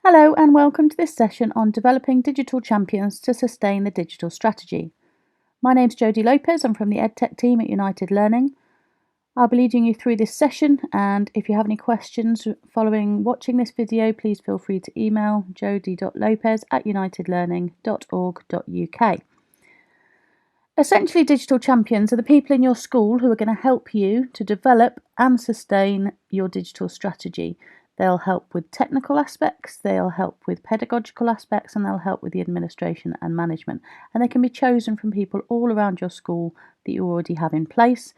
Hello and welcome to this session on developing digital champions to sustain the digital strategy. My name's Jodie Lopez. I'm from the EdTech team at United Learning. I'll be leading you through this session, and if you have any questions following watching this video, please feel free to email jodie.lopez@unitedlearning.org.uk. Essentially, digital champions are the people in your school who are going to help you to develop and sustain your digital strategy. They'll help with technical aspects, they'll help with pedagogical aspects, and they'll help with the administration and management. And they can be chosen from people all around your school that you already have in place.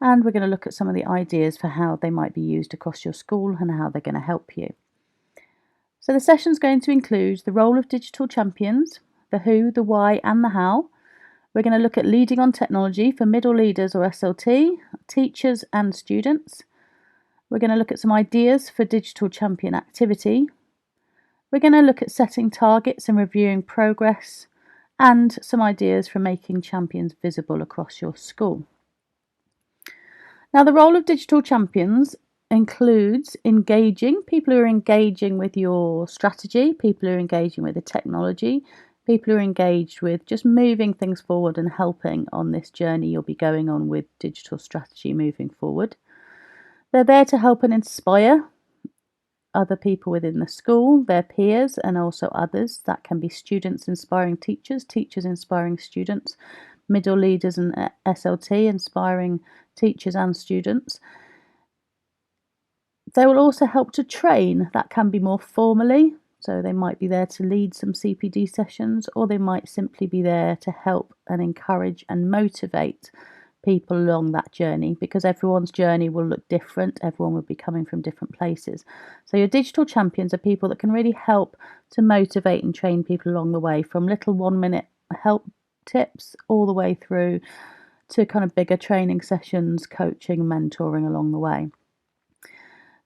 And we're going to look at some of the ideas for how they might be used across your school and how they're going to help you. So the session's going to include the role of digital champions, the who, the why, and the how. We're going to look at leading on technology for middle leaders or SLT, teachers and students. We're going to look at some ideas for digital champion activity. We're going to look at setting targets and reviewing progress, and some ideas for making champions visible across your school. Now, the role of digital champions includes engaging, people who are engaging with your strategy, people who are engaging with the technology, people who are engaged with just moving things forward and helping on this journey you'll be going on with digital strategy moving forward. They're there to help and inspire other people within the school, their peers, and also others. That can be students inspiring teachers, teachers inspiring students, middle leaders and SLT inspiring teachers and students. They will also help to train. That can be more formally. So they might be there to lead some CPD sessions, or they might simply be there to help and encourage and motivate people along that journey, because everyone's journey will look different. Everyone will be coming from different places. So your digital champions are people that can really help to motivate and train people along the way, from little 1-minute help tips all the way through to kind of bigger training sessions, coaching, mentoring along the way.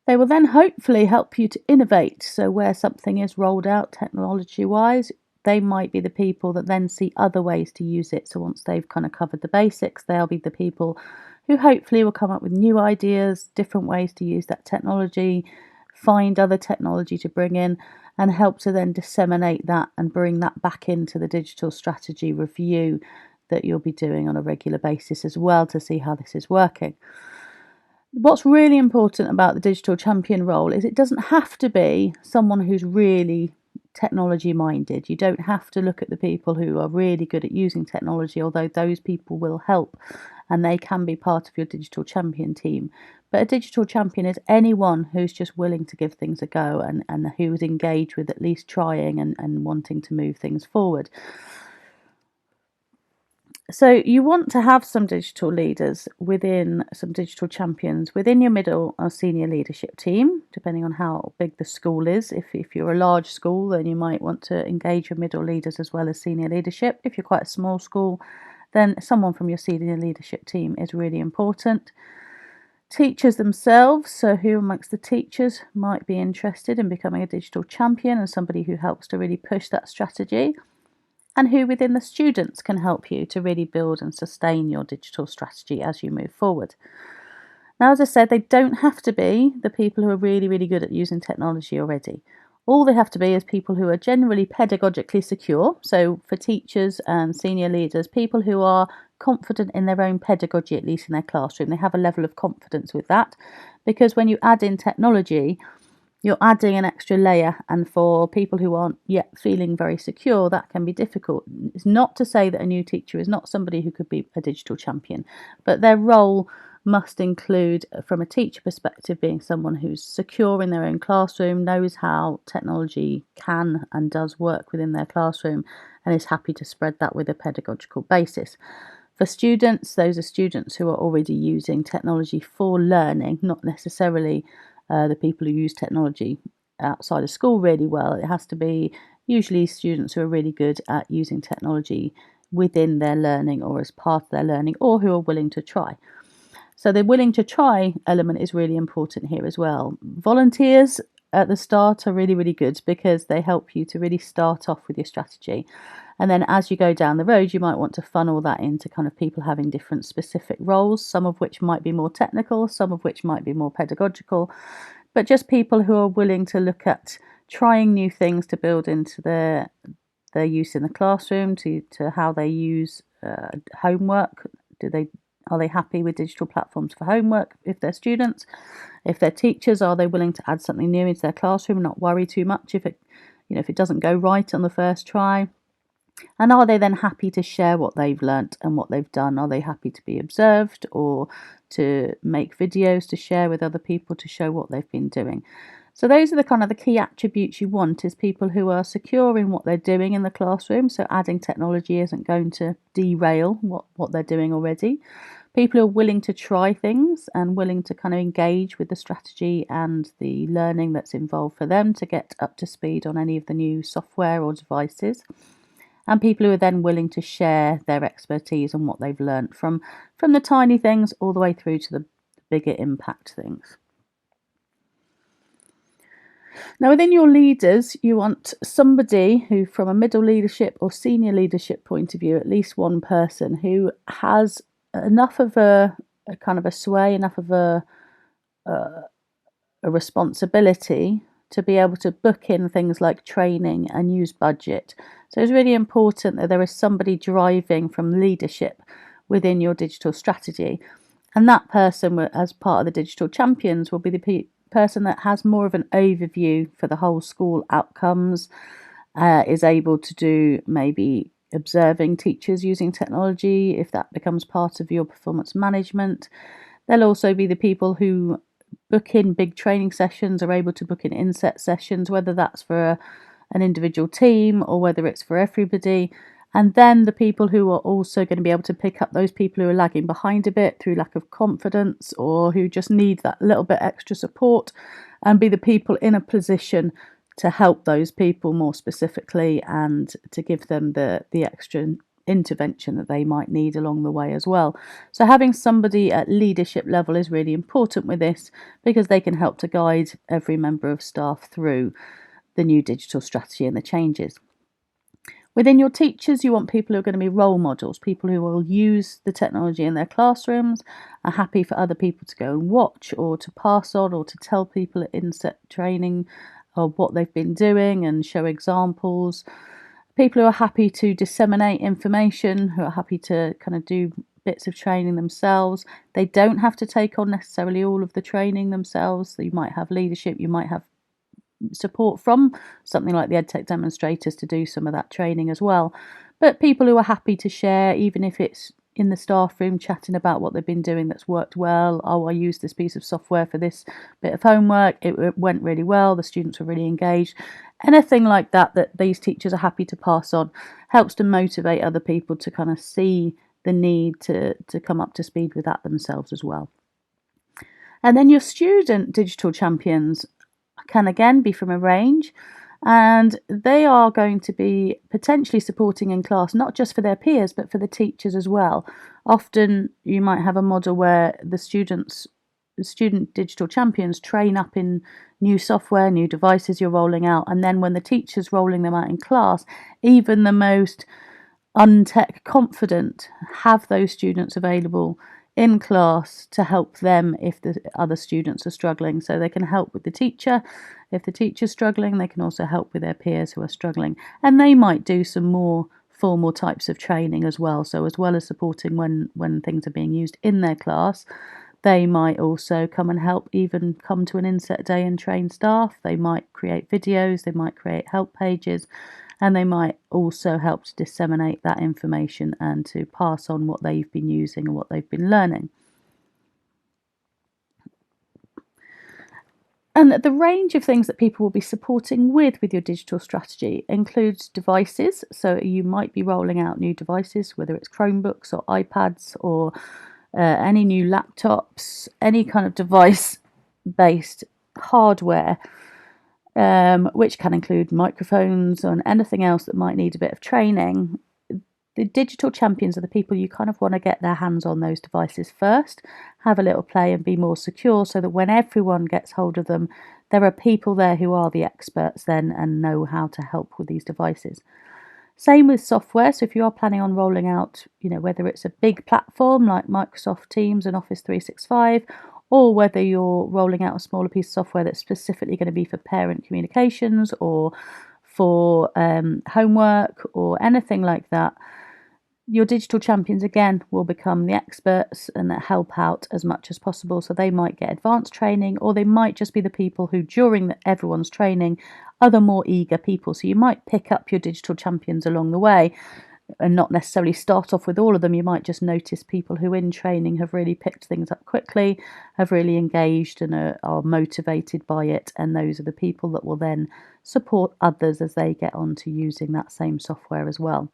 They will then hopefully help you to innovate. So where something is rolled out technology-wise, they might be the people that then see other ways to use it. So once they've kind of covered the basics, they'll be the people who hopefully will come up with new ideas, different ways to use that technology, find other technology to bring in, and help to then disseminate that and bring that back into the digital strategy review that you'll be doing on a regular basis as well, to see how this is working. What's really important about the digital champion role is it doesn't have to be someone who's really technology minded. You don't have to look at the people who are really good at using technology, although those people will help and they can be part of your digital champion team. But a digital champion is anyone who's just willing to give things a go and who's engaged with at least trying and wanting to move things forward. So you want to have some digital leaders some digital champions within your middle or senior leadership team, depending on how big the school is. If you're a large school, then you might want to engage your middle leaders as well as senior leadership. If you're quite a small school, then someone from your senior leadership team is really important. Teachers themselves, so who amongst the teachers might be interested in becoming a digital champion and somebody who helps to really push that strategy, and who within the students can help you to really build and sustain your digital strategy as you move forward. Now, as I said, they don't have to be the people who are really, really good at using technology already. All they have to be is people who are generally pedagogically secure. So for teachers and senior leaders, people who are confident in their own pedagogy, at least in their classroom. They have a level of confidence with that, because when you add in technology, you're adding an extra layer, and for people who aren't yet feeling very secure, that can be difficult. It's not to say that a new teacher is not somebody who could be a digital champion, but their role must include, from a teacher perspective, being someone who's secure in their own classroom, knows how technology can and does work within their classroom, and is happy to spread that with a pedagogical basis. For students, those are students who are already using technology for learning, not necessarily the people who use technology outside of school really well. It has to be usually students who are really good at using technology within their learning or as part of their learning, or who are willing to try. So the willing to try element is really important here as well. Volunteers at the start are really, really good, because they help you to really start off with your strategy. And then as you go down the road, you might want to funnel that into kind of people having different specific roles, some of which might be more technical, some of which might be more pedagogical, but just people who are willing to look at trying new things to build into their use in the classroom, to how they use homework. Are they happy with digital platforms for homework if they're students? If they're teachers, are they willing to add something new into their classroom and not worry too much if it doesn't go right on the first try? And are they then happy to share what they've learnt and what they've done? Are they happy to be observed or to make videos to share with other people to show what they've been doing? So those are the key attributes you want, is people who are secure in what they're doing in the classroom. So adding technology isn't going to derail what they're doing already. People who are willing to try things and willing to kind of engage with the strategy and the learning that's involved for them to get up to speed on any of the new software or devices. And people who are then willing to share their expertise and what they've learnt from the tiny things all the way through to the bigger impact things. Now, within your leaders, you want somebody who, from a middle leadership or senior leadership point of view, at least one person who has enough of a kind of a sway, enough of a responsibility to be able to book in things like training and use budget. So it's really important that there is somebody driving from leadership within your digital strategy. And that person, as part of the digital champions, will be the person that has more of an overview for the whole school outcomes, is able to do maybe observing teachers using technology if that becomes part of your performance management. They'll also be the people who book in big training sessions, are able to book in inset sessions, whether that's for an individual team or whether it's for everybody. And then the people who are also going to be able to pick up those people who are lagging behind a bit through lack of confidence or who just need that little bit extra support, and be the people in a position to help those people more specifically and to give them the extra intervention that they might need along the way as well. So having somebody at leadership level is really important with this, because they can help to guide every member of staff through the new digital strategy and the changes. Within your teachers, you want people who are going to be role models, people who will use the technology in their classrooms, are happy for other people to go and watch or to pass on or to tell people at inset training of what they've been doing and show examples. People who are happy to disseminate information, who are happy to kind of do bits of training themselves. They don't have to take on necessarily all of the training themselves. So you might have leadership, you might have support from something like the EdTech demonstrators to do some of that training as well. But people who are happy to share, even if it's in the staff room chatting about what they've been doing that's worked well. Oh, I used this piece of software for this bit of homework. It went really well. The students were really engaged. Anything like that these teachers are happy to pass on helps to motivate other people to kind of see the need to come up to speed with that themselves as well. And then your student digital champions can again be from a range, and they are going to be potentially supporting in class, not just for their peers, but for the teachers as well. Often you might have a model where the student digital champions train up in new software, new devices you're rolling out, and then when the teacher's rolling them out in class, even the most untech confident have those students available in class to help them if the other students are struggling. So they can help with the teacher. If the teacher's struggling, they can also help with their peers who are struggling. And they might do some more formal types of training as well. So as well as supporting when things are being used in their class, they might also come and help, even come to an inset day and train staff. They might create videos, they might create help pages, and they might also help to disseminate that information and to pass on what they've been using and what they've been learning. And the range of things that people will be supporting with your digital strategy includes devices. So you might be rolling out new devices, whether it's Chromebooks or iPads or any new laptops, any kind of device-based hardware, which can include microphones and anything else that might need a bit of training. The digital champions are the people you kind of want to get their hands on those devices first, have a little play and be more secure, so that when everyone gets hold of them, there are people there who are the experts then and know how to help with these devices. Same with software. So if you are planning on rolling out, whether it's a big platform like Microsoft Teams and Office 365, or whether you're rolling out a smaller piece of software that's specifically going to be for parent communications or for homework or anything like that. Your digital champions, again, will become the experts and that help out as much as possible. So they might get advanced training, or they might just be the people who, during everyone's training, are the more eager people. So you might pick up your digital champions along the way and not necessarily start off with all of them. You might just notice people who in training have really picked things up quickly, have really engaged and are motivated by it. And those are the people that will then support others as they get on to using that same software as well.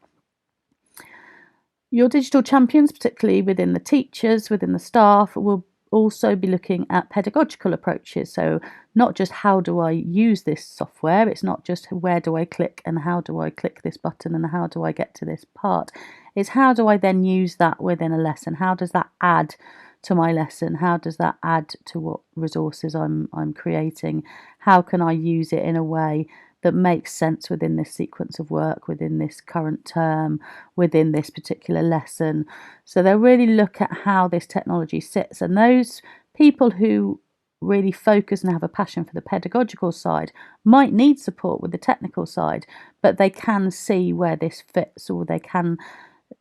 Your digital champions, particularly within the teachers, within the staff, will also be looking at pedagogical approaches. So not just how do I use this software, it's not just where do I click and how do I click this button and how do I get to this part. It's how do I then use that within a lesson? How does that add to my lesson? How does that add to what resources I'm creating? How can I use it in a way that makes sense within this sequence of work, within this current term, within this particular lesson? So they'll really look at how this technology sits. And those people who really focus and have a passion for the pedagogical side might need support with the technical side, but they can see where this fits, or they can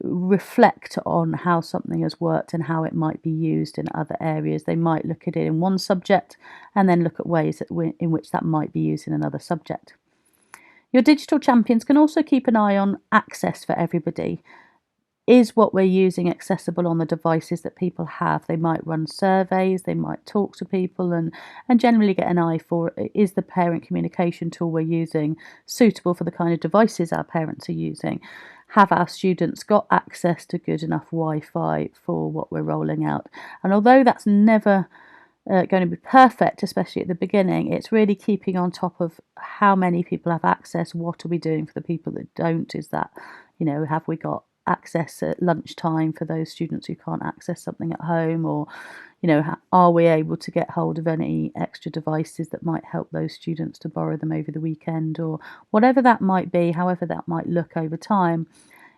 reflect on how something has worked and how it might be used in other areas. They might look at it in one subject and then look at ways in which that might be used in another subject. Your digital champions can also keep an eye on access for everybody. Is what we're using accessible on the devices that people have? They might run surveys, they might talk to people and generally get an eye for, is the parent communication tool we're using suitable for the kind of devices our parents are using? Have our students got access to good enough Wi-Fi for what we're rolling out? And although that's never going to be perfect, especially at the beginning, it's really keeping on top of how many people have access. What are we doing for the people that don't? Is that, have we got access at lunchtime for those students who can't access something at home? Or, are we able to get hold of any extra devices that might help those students to borrow them over the weekend, or whatever that might be, however that might look over time?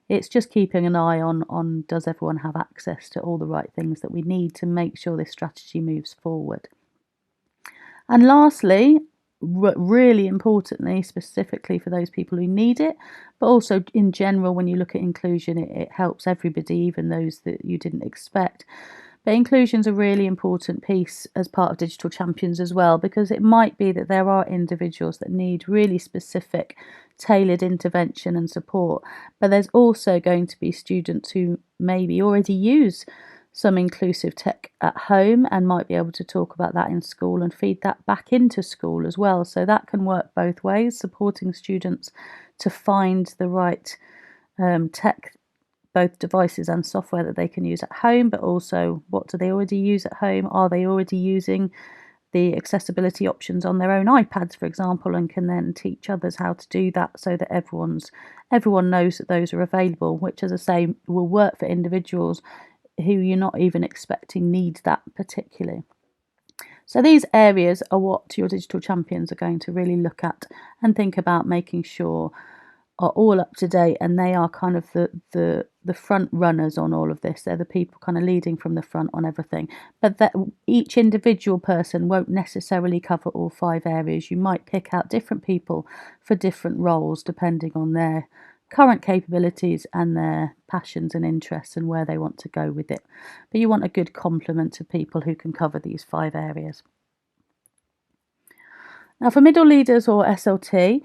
It's just keeping an eye on does everyone have access to all the right things that we need to make sure this strategy moves forward. And lastly, really importantly, specifically for those people who need it, but also in general, when you look at inclusion, it helps everybody, even those that you didn't expect. But inclusion's a really important piece as part of Digital Champions as well, because it might be that there are individuals that need really specific, tailored intervention and support, but there's also going to be students who maybe already use some inclusive tech at home and might be able to talk about that in school and feed that back into school as well. So that can work both ways, supporting students to find the right tech, both devices and software that they can use at home, but also what do they already use at home? Are they already using the accessibility options on their own iPads, for example, and can then teach others how to do that so that everyone knows that those are available, which, as I say, will work for individuals who you're not even expecting need that particularly. So these areas are what your digital champions are going to really look at and think about making sure are all up to date, and they are kind of the front runners on all of this. They're the people kind of leading from the front on everything, but that each individual person won't necessarily cover all 5 areas. You might pick out different people for different roles depending on their current capabilities and their passions and interests and where they want to go with it. But you want a good complement of people who can cover these 5 areas. Now, for middle leaders or SLT,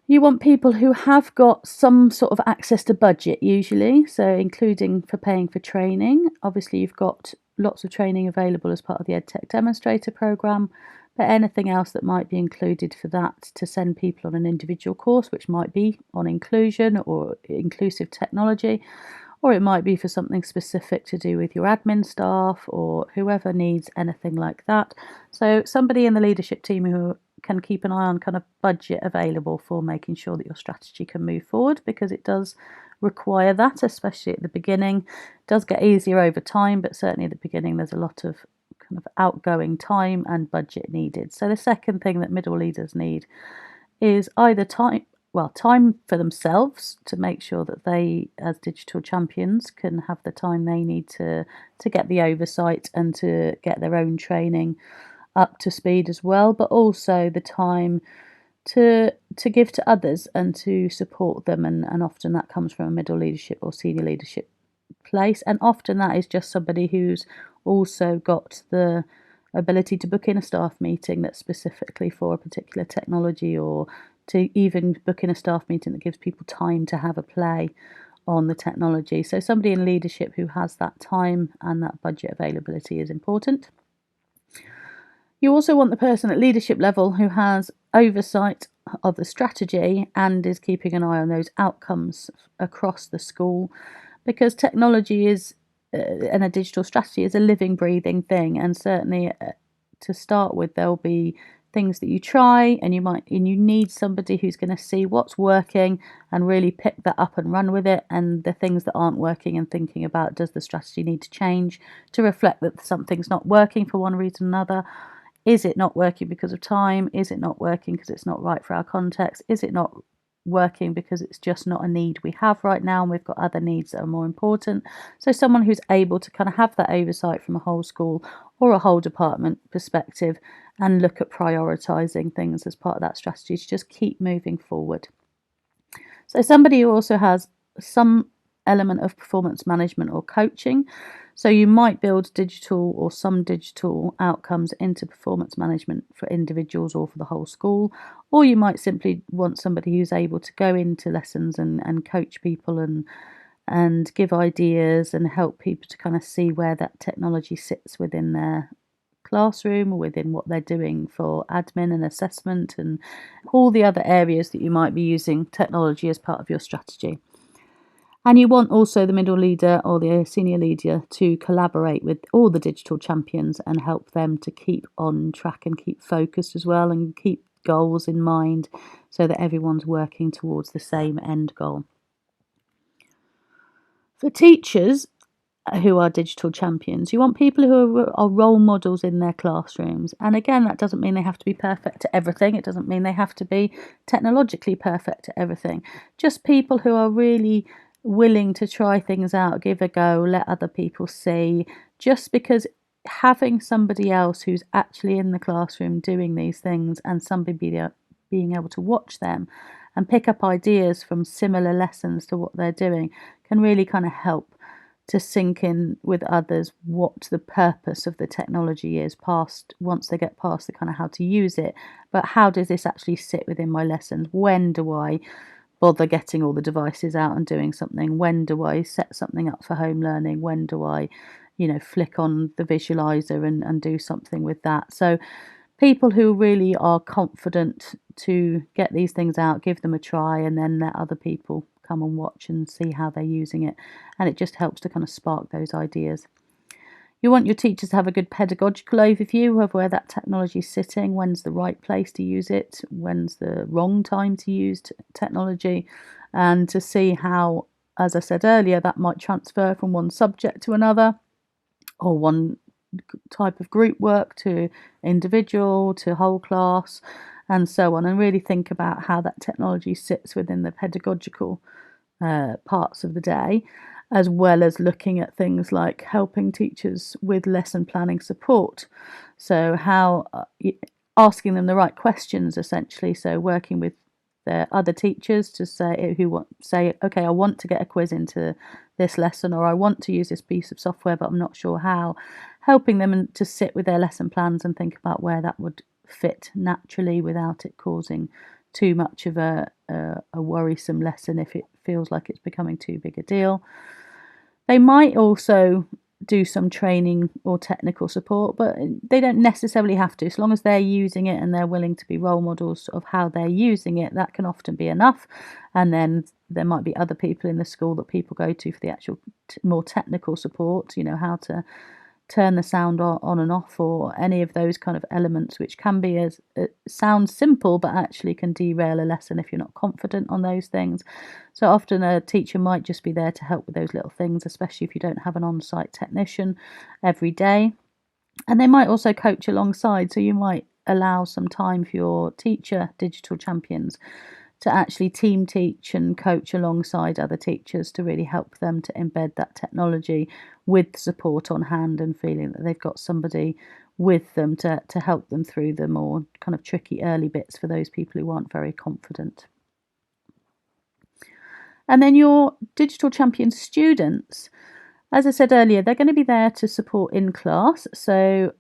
you want people who have got some sort of access to budget usually, so including for paying for training. Obviously, you've got lots of training available as part of the EdTech Demonstrator programme, but anything else that might be included for that to send people on an individual course, which might be on inclusion or inclusive technology, or it might be for something specific to do with your admin staff or whoever needs anything like that. So somebody in the leadership team who can keep an eye on kind of budget available for making sure that your strategy can move forward, because it does require that, especially at the beginning. It does get easier over time, but certainly at the beginning there's a lot of kind of outgoing time and budget needed. So the second thing that middle leaders need is either time, time for themselves to make sure that they, as digital champions, can have the time they need to get the oversight and to get their own training up to speed as well, but also the time to give to others and to support them, and often that comes from a middle leadership or senior leadership place, and often that is just somebody who's also got the ability to book in a staff meeting that's specifically for a particular technology, or to even book in a staff meeting that gives people time to have a play on the technology. So somebody in leadership who has that time and that budget availability is important. You also want the person at leadership level who has oversight of the strategy and is keeping an eye on those outcomes across the school, because technology is and a digital strategy is a living, breathing thing, and certainly to start with, there'll be things that you try, and you need somebody who's going to see what's working and really pick that up and run with it, and the things that aren't working, and thinking about, does the strategy need to change to reflect that something's not working for one reason or another? Is it not working because of time? Is it not working because it's not right for our context? Is it not working because it's just not a need we have right now and we've got other needs that are more important? So someone who's able to kind of have that oversight from a whole school or a whole department perspective and look at prioritising things as part of that strategy to just keep moving forward. So somebody who also has some element of performance management or coaching. So you might build digital or some digital outcomes into performance management for individuals or for the whole school, or you might simply want somebody who's able to go into lessons and coach people and give ideas and help people to kind of see where that technology sits within their classroom or within what they're doing for admin and assessment and all the other areas that you might be using technology as part of your strategy. And you want also the middle leader or the senior leader to collaborate with all the digital champions and help them to keep on track and keep focused as well, and keep goals in mind so that everyone's working towards the same end goal. For teachers who are digital champions, you want people who are role models in their classrooms. And again, that doesn't mean they have to be perfect at everything. It doesn't mean they have to be technologically perfect at everything. Just people who are really willing to try things out, give a go, let other people see, just because having somebody else who's actually in the classroom doing these things and somebody being able to watch them and pick up ideas from similar lessons to what they're doing can really kind of help to sink in with others what the purpose of the technology is, once they get past the kind of how to use it, but how does this actually sit within my lessons? When do I bother getting all the devices out and doing something? When do I set something up for home learning? When do I, flick on the visualizer and do something with that? So people who really are confident to get these things out, give them a try, and then let other people come and watch and see how they're using it. And it just helps to kind of spark those ideas. You want your teachers to have a good pedagogical overview of where that technology is sitting, when's the right place to use it, when's the wrong time to use technology, and to see how, as I said earlier, that might transfer from one subject to another, or one type of group work to individual, to whole class, and so on, and really think about how that technology sits within the pedagogical parts of the day, as well as looking at things like helping teachers with lesson planning support. So how asking them the right questions, essentially. So working with their other teachers to say, okay, I want to get a quiz into this lesson, or I want to use this piece of software, but I'm not sure how. Helping them to sit with their lesson plans and think about where that would fit naturally without it causing too much of a worrisome lesson if it feels like it's becoming too big a deal. They might also do some training or technical support, but they don't necessarily have to. As long as they're using it and they're willing to be role models of how they're using it, that can often be enough. And then there might be other people in the school that people go to for the actual more technical support, how to turn the sound on and off, or any of those kind of elements, which can be as sounds simple but actually can derail a lesson if you're not confident on those things. So often a teacher might just be there to help with those little things, especially if you don't have an on-site technician every day. And they might also coach alongside, so you might allow some time for your teacher digital champions to actually team teach and coach alongside other teachers to really help them to embed that technology with support on hand and feeling that they've got somebody with them to help them through the more kind of tricky early bits for those people who aren't very confident. And then your digital champion students, as I said earlier, they're going to be there to support in class. So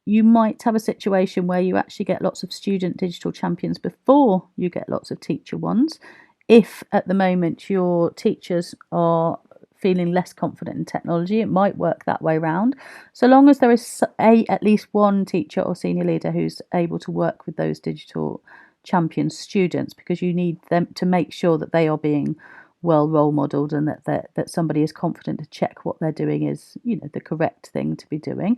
you might have a situation where you actually get lots of student digital champions before you get lots of teacher ones. If at the moment your teachers are feeling less confident in technology, it might work that way round. So long as there is at least one teacher or senior leader who's able to work with those digital champion students, because you need them to make sure that they are being well role modelled and that somebody is confident to check what they're doing is, the correct thing to be doing.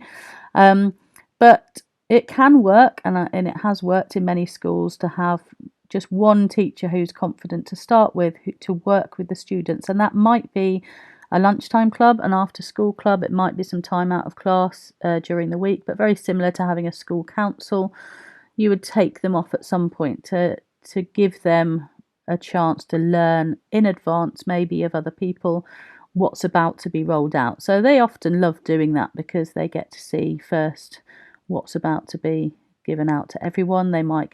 But it can work, and it has worked in many schools, to have just one teacher who's confident to start with, to work with the students. And that might be a lunchtime club, an after school club. It might be some time out of class during the week, but very similar to having a school council. You would take them off at some point to give them a chance to learn in advance, maybe of other people, what's about to be rolled out. So they often love doing that because they get to see first what's about to be given out to everyone. They might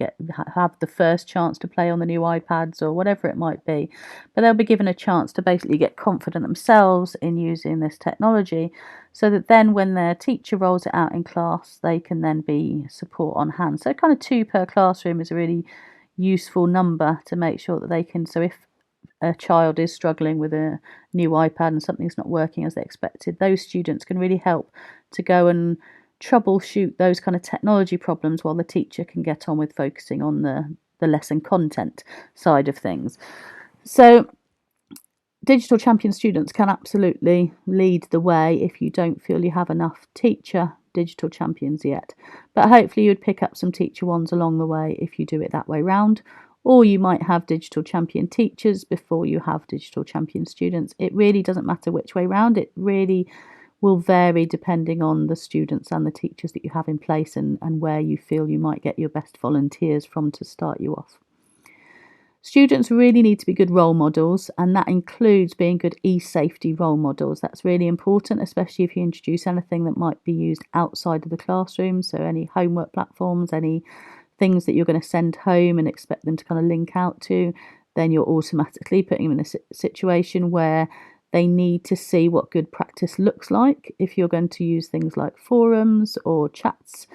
have the first chance to play on the new iPads or whatever it might be, but they'll be given a chance to basically get confident themselves in using this technology, so that then when their teacher rolls it out in class, they can then be support on hand. So kind of 2 per classroom is a really useful number to make sure that they can, so if a child is struggling with a new iPad and something's not working as they expected, those students can really help to go and troubleshoot those kind of technology problems while the teacher can get on with focusing on the lesson content side of things. So digital champion students can absolutely lead the way if you don't feel you have enough teacher digital champions yet. But hopefully you'd pick up some teacher ones along the way if you do it that way round. Or you might have digital champion teachers before you have digital champion students. It really doesn't matter which way round. It really will vary depending on the students and the teachers that you have in place, and where you feel you might get your best volunteers from to start you off. Students really need to be good role models, and that includes being good e-safety role models. That's really important, especially if you introduce anything that might be used outside of the classroom. So any homework platforms, any things that you're going to send home and expect them to kind of link out to, then you're automatically putting them in a situation where they need to see what good practice looks like. If you're going to use things like forums or chats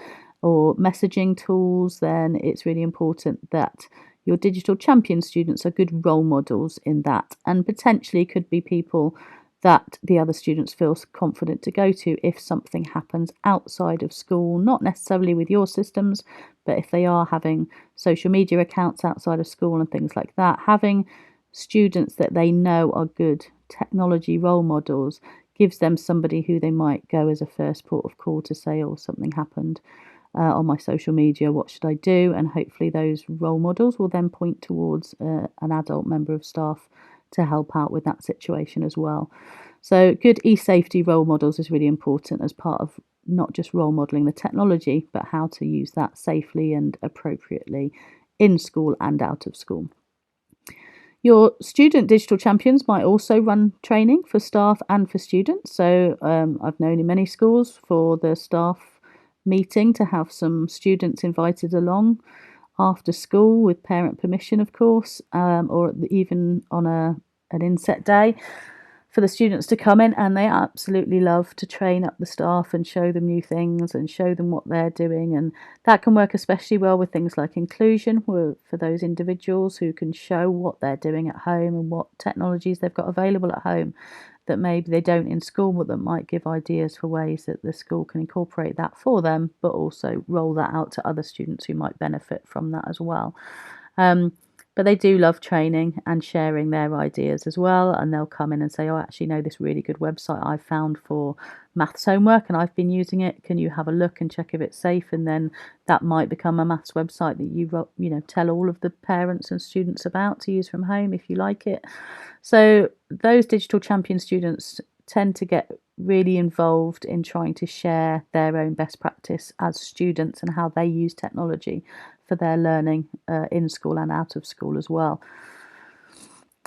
or messaging tools, then it's really important that your digital champion students are good role models in that, and potentially could be people that the other students feel confident to go to if something happens outside of school, not necessarily with your systems, but if they are having social media accounts outside of school and things like that, having students that they know are good technology role models gives them somebody who they might go as a first port of call to say, oh, something happened on my social media, what should I do? And hopefully those role models will then point towards an adult member of staff to help out with that situation as well. So good e-safety role models is really important as part of not just role modelling the technology, but how to use that safely and appropriately in school and out of school. Your student digital champions might also run training for staff and for students. So I've known in many schools for the staff meeting to have some students invited along after school with parent permission, of course, or even on an inset day for the students to come in, and they absolutely love to train up the staff and show them new things and show them what they're doing. And that can work especially well with things like inclusion, for those individuals who can show what they're doing at home and what technologies they've got available at home that maybe they don't in school, but that might give ideas for ways that the school can incorporate that for them, but also roll that out to other students who might benefit from that as well. But they do love training and sharing their ideas as well, and they'll come in and say, oh, I actually know this really good website I've found for maths homework and I've been using it. Can you have a look and check if it's safe? And then that might become a maths website that you tell all of the parents and students about to use from home if you like it. So those digital champion students tend to get really involved in trying to share their own best practice as students and how they use technology for their learning in school and out of school as well.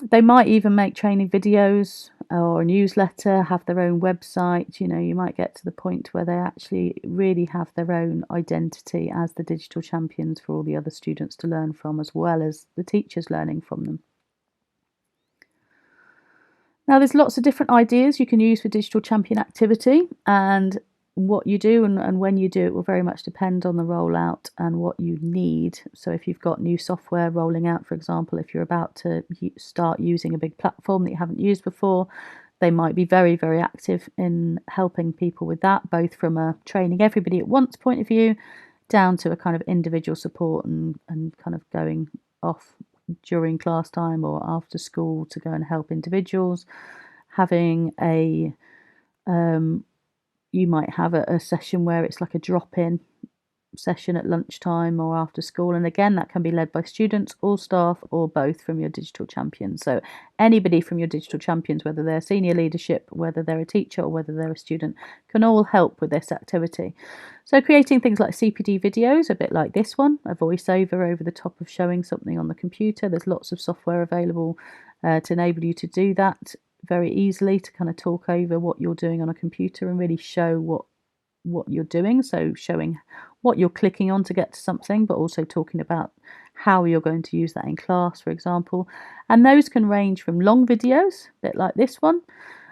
They might even make training videos or a newsletter, have their own website. You might get to the point where they actually really have their own identity as the digital champions for all the other students to learn from, as well as the teachers learning from them. Now, there's lots of different ideas you can use for digital champion activity, and what you do and when you do it will very much depend on the rollout and what you need. So if you've got new software rolling out, for example, if you're about to start using a big platform that you haven't used before, they might be very, very active in helping people with that, both from a training everybody at once point of view down to a kind of individual support and kind of going off during class time or after school to go and help individuals. Having you might have a session where it's like a drop-in session at lunchtime or after school, and again that can be led by students or staff or both from your digital champions. So anybody from your digital champions, whether they're senior leadership, whether they're a teacher or whether they're a student, can all help with this activity. So creating things like CPD videos, a bit like this one, a voiceover over the top of showing something on the computer. There's lots of software available to enable you to do that very easily, to kind of talk over what you're doing on a computer and really show what you're doing. So showing what you're clicking on to get to something, but also talking about how you're going to use that in class, for example. And those can range from long videos, a bit like this one,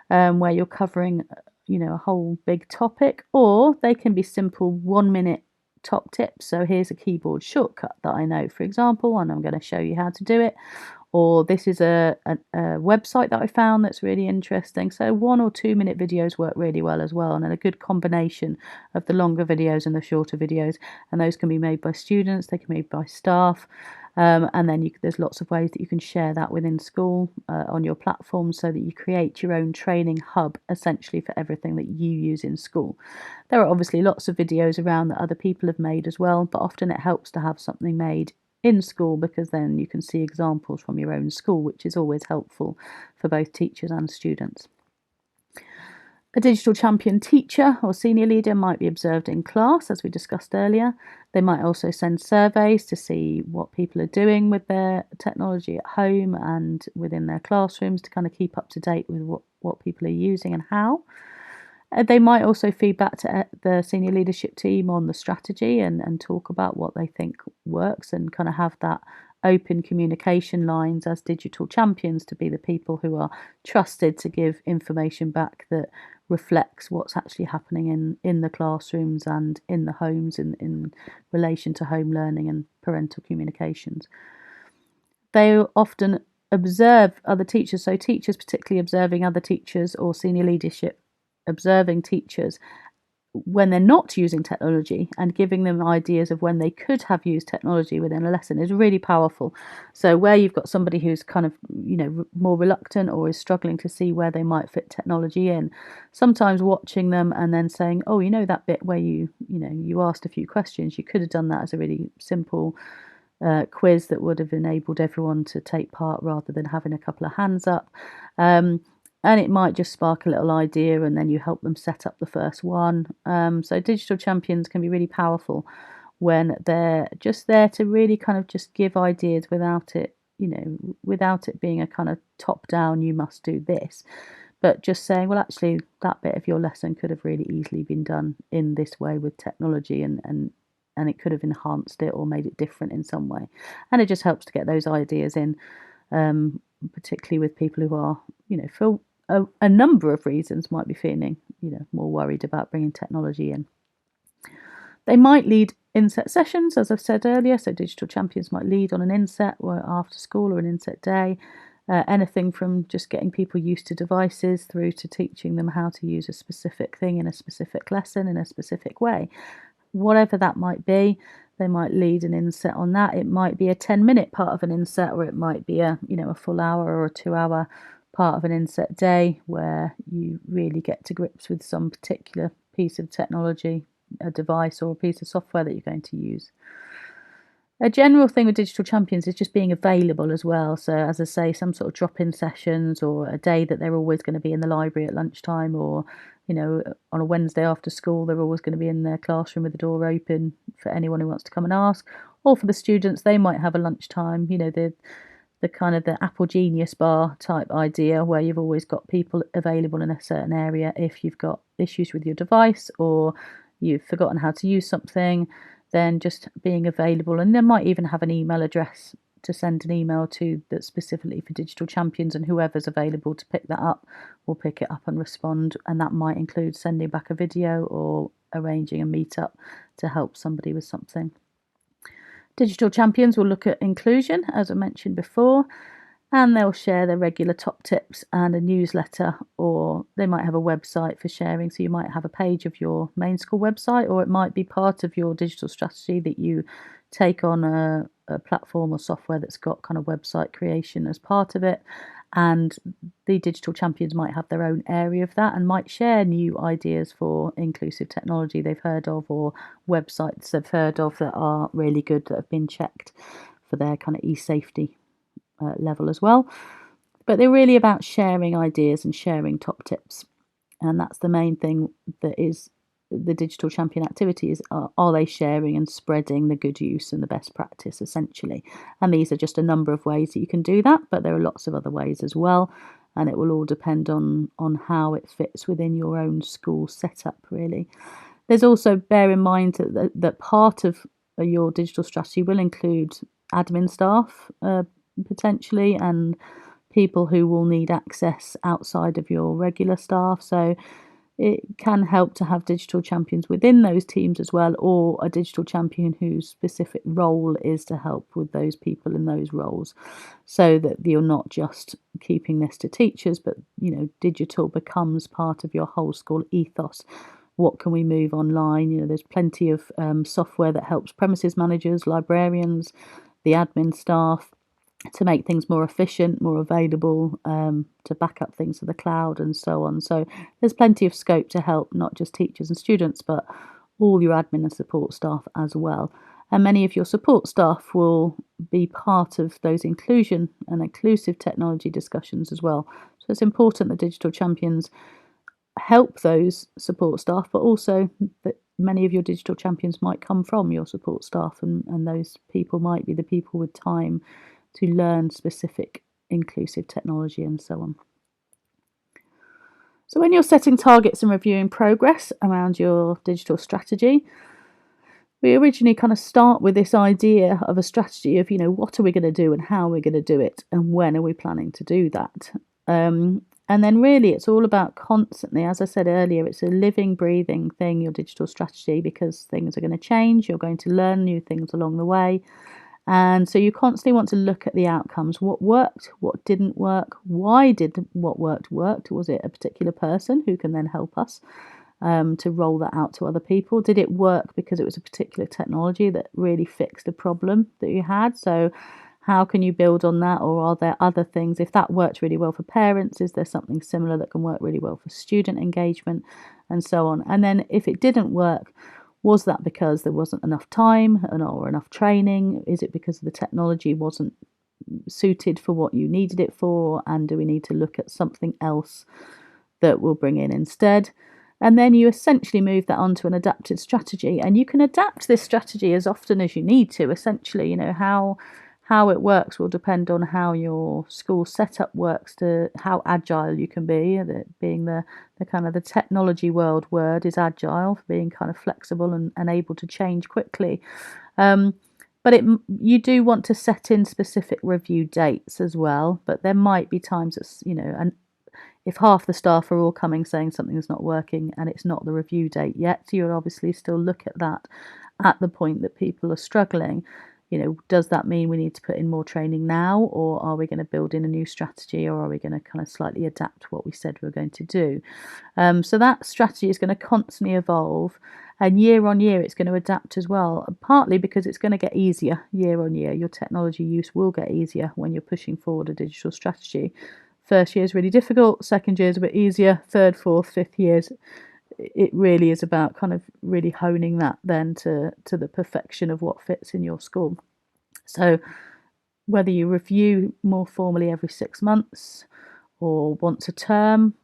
where you're covering a whole big topic, or they can be simple 1-minute top tips. So here's a keyboard shortcut that I know, for example, and I'm going to show you how to do it. Or this is a website that I found that's really interesting. So 1 or 2-minute videos work really well as well, and a good combination of the longer videos and the shorter videos. And those can be made by students, they can be made by staff, and then there's lots of ways that you can share that within school on your platform, so that you create your own training hub essentially for everything that you use in school. There are obviously lots of videos around that other people have made as well, but often it helps to have something made in school, because then you can see examples from your own school, which is always helpful for both teachers and students. A digital champion teacher or senior leader might be observed in class, as we discussed earlier. They might also send surveys to see what people are doing with their technology at home and within their classrooms, to kind of keep up to date with what people are using and how. They might also feed back to the senior leadership team on the strategy and talk about what they think works, and kind of have that open communication lines as digital champions to be the people who are trusted to give information back that reflects what's actually happening in the classrooms and in the homes in relation to home learning and parental communications. They often observe other teachers, so teachers particularly observing other teachers, or senior leadership observing teachers when they're not using technology and giving them ideas of when they could have used technology within a lesson is really powerful. So where you've got somebody who's kind of more reluctant or is struggling to see where they might fit technology in, sometimes watching them and then saying, oh, that bit where you asked a few questions, you could have done that as a really simple quiz that would have enabled everyone to take part rather than having a couple of hands up. And it might just spark a little idea, and then you help them set up the first one. So digital champions can be really powerful when they're just there to really kind of just give ideas without it being a kind of top down, you must do this, but just saying, well, actually that bit of your lesson could have really easily been done in this way with technology, and it could have enhanced it or made it different in some way. And it just helps to get those ideas in, particularly with people who are, for a number of reasons might be feeling, more worried about bringing technology in. They might lead inset sessions, as I've said earlier. So digital champions might lead on an inset or after school or an inset day. Anything from just getting people used to devices through to teaching them how to use a specific thing in a specific lesson in a specific way. Whatever that might be, they might lead an inset on that. It might be a 10-minute part of an inset, or it might be a full hour or a 2-hour part of an inset day where you really get to grips with some particular piece of technology, a device or a piece of software that you're going to use. A general thing with digital champions is just being available as well. So as I say, some sort of drop-in sessions, or a day that they're always going to be in the library at lunchtime, or on a Wednesday after school, they're always going to be in their classroom with the door open for anyone who wants to come and ask. Or for the students, they might have a lunchtime, the kind of the Apple Genius bar type idea where you've always got people available in a certain area if you've got issues with your device or you've forgotten how to use something, then just being available. And they might even have an email address to send an email to that's specifically for digital champions, and whoever's available to pick that up will pick it up and respond. And that might include sending back a video or arranging a meetup to help somebody with something. Digital champions will look at inclusion, as I mentioned before, and they'll share their regular top tips and a newsletter, or they might have a website for sharing. So you might have a page of your main school website, or it might be part of your digital strategy that you take on a platform or software that's got kind of website creation as part of it. And the digital champions might have their own area of that and might share new ideas for inclusive technology they've heard of, or websites they've heard of that are really good, that have been checked for their kind of e-safety level as well. But they're really about sharing ideas and sharing top tips. And that's the main thing that is the digital champion activity is, are they sharing and spreading the good use and the best practice, essentially. And these are just a number of ways that you can do that, but there are lots of other ways as well. And it will all depend on how it fits within your own school setup, really. There's also, bear in mind that part of your digital strategy will include admin staff, potentially, and people who will need access outside of your regular staff. So it can help to have digital champions within those teams as well, or a digital champion whose specific role is to help with those people in those roles, so that you're not just keeping this to teachers, but digital becomes part of your whole school ethos. What can we move online? There's plenty of software that helps premises managers, librarians, the admin staff, to make things more efficient, more available, to back up things to the cloud and so on. So there's plenty of scope to help not just teachers and students, but all your admin and support staff as well. And many of your support staff will be part of those inclusion and inclusive technology discussions as well. So it's important that digital champions help those support staff, but also that many of your digital champions might come from your support staff, and those people might be the people with time to learn specific inclusive technology and so on. So when you're setting targets and reviewing progress around your digital strategy, we originally kind of start with this idea of a strategy of, what are we going to do and how are we going to do it and when are we planning to do that? And then really it's all about constantly, as I said earlier, it's a living, breathing thing, your digital strategy, because things are going to change. You're going to learn new things along the way. And so you constantly want to look at the outcomes. What worked? What didn't work? Why did what worked? Was it a particular person who can then help us to roll that out to other people? Did it work because it was a particular technology that really fixed a problem that you had? So how can you build on that? Or are there other things? If that worked really well for parents, is there something similar that can work really well for student engagement, and so on? And then if it didn't work, was that because there wasn't enough time or enough training? Is it because the technology wasn't suited for what you needed it for? And do we need to look at something else that we'll bring in instead? And then you essentially move that onto an adapted strategy. And you can adapt this strategy as often as you need to. Essentially, how it works will depend on how your school setup works, to how agile you can be. Being the kind of the technology world word is agile, for being kind of flexible and able to change quickly. But you do want to set in specific review dates as well. But there might be times it's, and if half the staff are all coming saying something's not working and it's not the review date yet, so you'll obviously still look at that at the point that people are struggling. Does that mean we need to put in more training now, or are we going to build in a new strategy, or are we going to kind of slightly adapt what we said we were going to do? So that strategy is going to constantly evolve, and year on year it's going to adapt as well, partly because it's going to get easier year on year. Your technology use will get easier when you're pushing forward a digital strategy. First year is really difficult, second year is a bit easier, third, fourth, fifth years, it really is about kind of really honing that then to the perfection of what fits in your school. So whether you review more formally every 6 months, or once a term,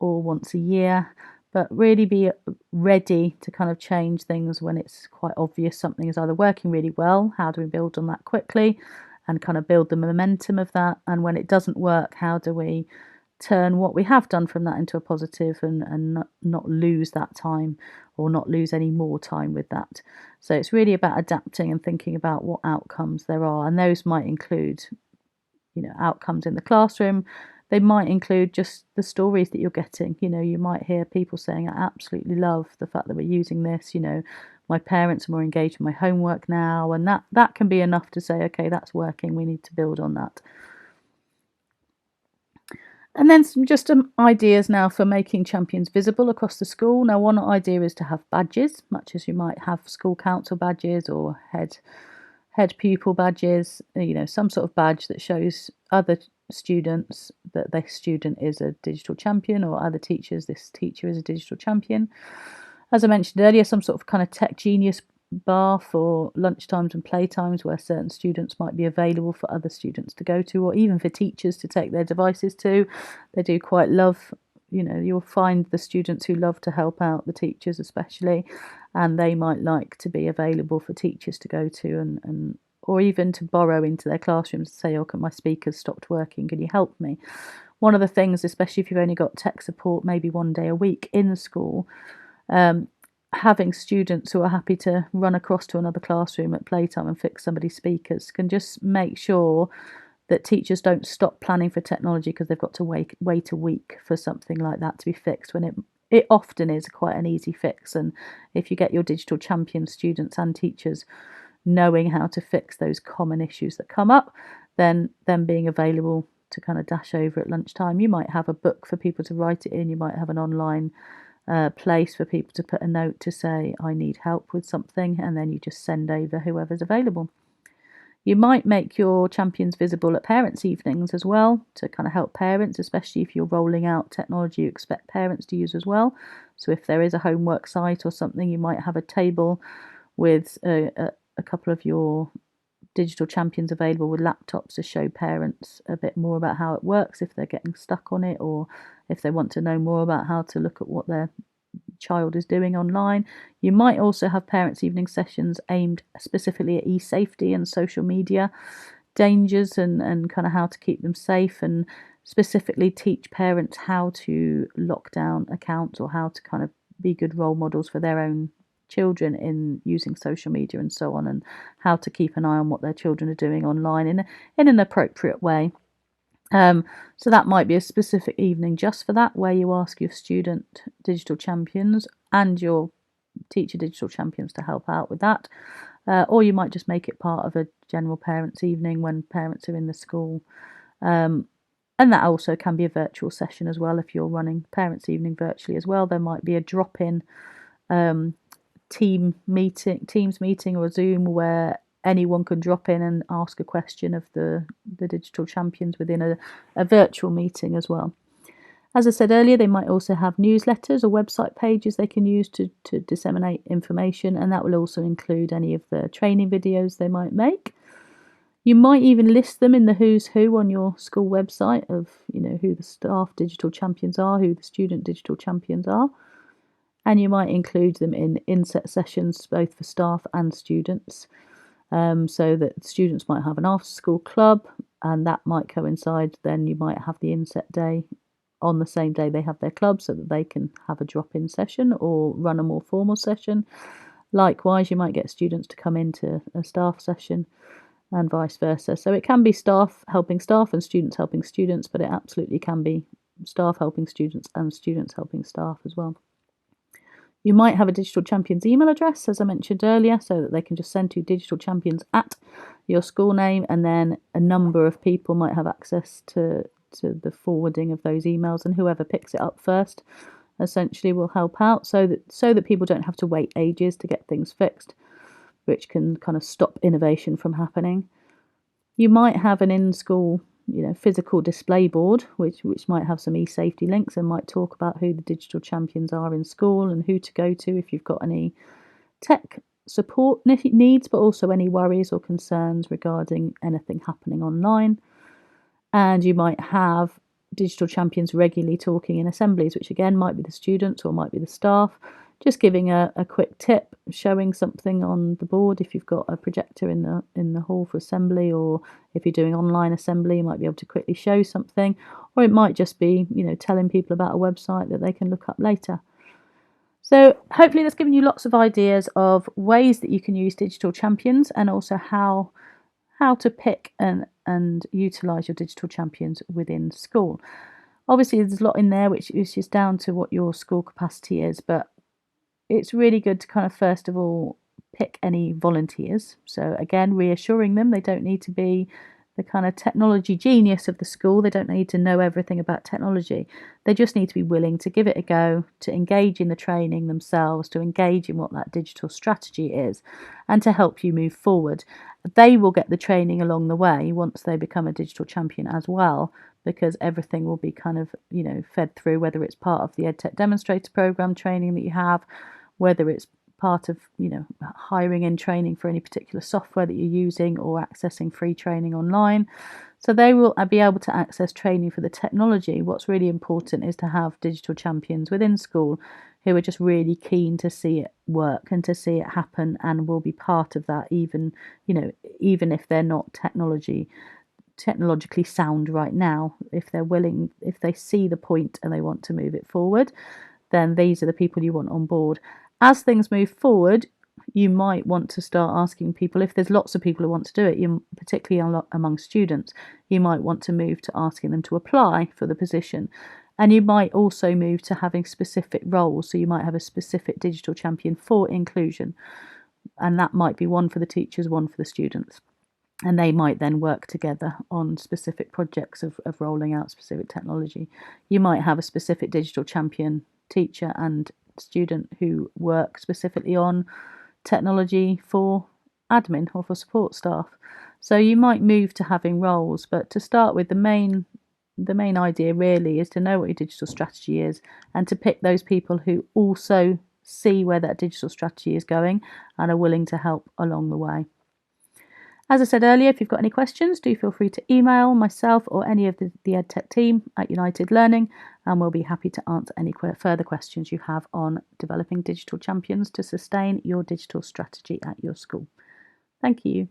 or once a year, but really be ready to kind of change things when it's quite obvious something is either working really well. How do we build on that quickly and kind of build the momentum of that? And when it doesn't work, how do we turn what we have done from that into a positive and not lose that time or not lose any more time with that? So it's really about adapting and thinking about what outcomes there are, and those might include, outcomes in the classroom. They might include just the stories that you're getting. You might hear people saying, I absolutely love the fact that we're using this. My parents are more engaged in my homework now, and that can be enough to say, okay, that's working, we need to build on that. And then some ideas now for making champions visible across the school. Now, one idea is to have badges, much as you might have school council badges or head pupil badges, some sort of badge that shows other students that this student is a digital champion, or other teachers, this teacher is a digital champion. As I mentioned earlier, some sort of kind of tech genius bar for lunchtimes and playtimes where certain students might be available for other students to go to, or even for teachers to take their devices to. They do quite love, you'll find the students who love to help out the teachers especially, and they might like to be available for teachers to go to and or even to borrow into their classrooms and say, oh, my speaker's stopped working, can you help me? One of the things, especially if you've only got tech support maybe one day a week in the school, having students who are happy to run across to another classroom at playtime and fix somebody's speakers can just make sure that teachers don't stop planning for technology because they've got to wait a week for something like that to be fixed, when it often is quite an easy fix. And if you get your digital champion students and teachers knowing how to fix those common issues that come up, then them being available to kind of dash over at lunchtime. You might have a book for people to write it in, you might have an online place for people to put a note to say, I need help with something, and then you just send over whoever's available. You might make your champions visible at parents' evenings as well, to kind of help parents, especially if you're rolling out technology you expect parents to use as well. So if there is a homework site or something, you might have a table with a couple of your digital champions available with laptops to show parents a bit more about how it works if they're getting stuck on it, or if they want to know more about how to look at what their child is doing online. You might also have parents' evening sessions aimed specifically at e-safety and social media dangers and kind of how to keep them safe, and specifically teach parents how to lock down accounts or how to kind of be good role models for their own children in using social media and so on, and how to keep an eye on what their children are doing online in an appropriate way. So that might be a specific evening just for that, where you ask your student digital champions and your teacher digital champions to help out with that. Or you might just make it part of a general parents' evening when parents are in the school. And that also can be a virtual session as well. If you're running parents' evening virtually as well, there might be a drop-in Teams meeting or a Zoom where anyone can drop in and ask a question of the digital champions within a virtual meeting as well. As I said earlier, they might also have newsletters or website pages they can use to disseminate information, and that will also include any of the training videos they might make. You might even list them in the who's who on your school website of, who the staff digital champions are, who the student digital champions are. And you might include them in inset sessions, both for staff and students, so that students might have an after-school club, and that might coincide. Then you might have the inset day on the same day they have their club, so that they can have a drop-in session or run a more formal session. Likewise, you might get students to come into a staff session and vice versa. So it can be staff helping staff and students helping students, but it absolutely can be staff helping students and students helping staff as well. You might have a digital champions email address, as I mentioned earlier, so that they can just send to digital champions at your school name, and then a number of people might have access to the forwarding of those emails, and whoever picks it up first essentially will help out, so that people don't have to wait ages to get things fixed, which can kind of stop innovation from happening. You might have an in-school physical display board, which might have some e-safety links and might talk about who the digital champions are in school and who to go to if you've got any tech support needs, but also any worries or concerns regarding anything happening online. And you might have digital champions regularly talking in assemblies, which again might be the students or might be the staff, just giving a quick tip, showing something on the board if you've got a projector in the hall for assembly, or if you're doing online assembly, you might be able to quickly show something, or it might just be, telling people about a website that they can look up later. So hopefully that's given you lots of ideas of ways that you can use digital champions, and also how to pick and utilise your digital champions within school. Obviously there's a lot in there which is just down to what your school capacity is, but it's really good to kind of first of all pick any volunteers. So again, reassuring them they don't need to be the kind of technology genius of the school. They don't need to know everything about technology. They just need to be willing to give it a go, to engage in the training themselves, to engage in what that digital strategy is, and to help you move forward. They will get the training along the way once they become a digital champion as well, because everything will be kind of, fed through, whether it's part of the EdTech Demonstrator Programme training that you have, whether it's part of, hiring in training for any particular software that you're using, or accessing free training online. So they will be able to access training for the technology. What's really important is to have digital champions within school who are just really keen to see it work and to see it happen, and will be part of that, even if they're not technologically sound right now. If they're willing, if they see the point and they want to move it forward, then these are the people you want on board. As things move forward, you might want to start asking people, if there's lots of people who want to do it, particularly among students, you might want to move to asking them to apply for the position. And you might also move to having specific roles. So you might have a specific digital champion for inclusion, and that might be one for the teachers, one for the students. And they might then work together on specific projects of rolling out specific technology. You might have a specific digital champion teacher and student who work specifically on technology for admin or for support staff. So you might move to having roles, but to start with, the main idea really is to know what your digital strategy is, and to pick those people who also see where that digital strategy is going and are willing to help along the way. As I said earlier, if you've got any questions, do feel free to email myself or any of the EdTech team at United Learning, and we'll be happy to answer any further questions you have on developing digital champions to sustain your digital strategy at your school. Thank you.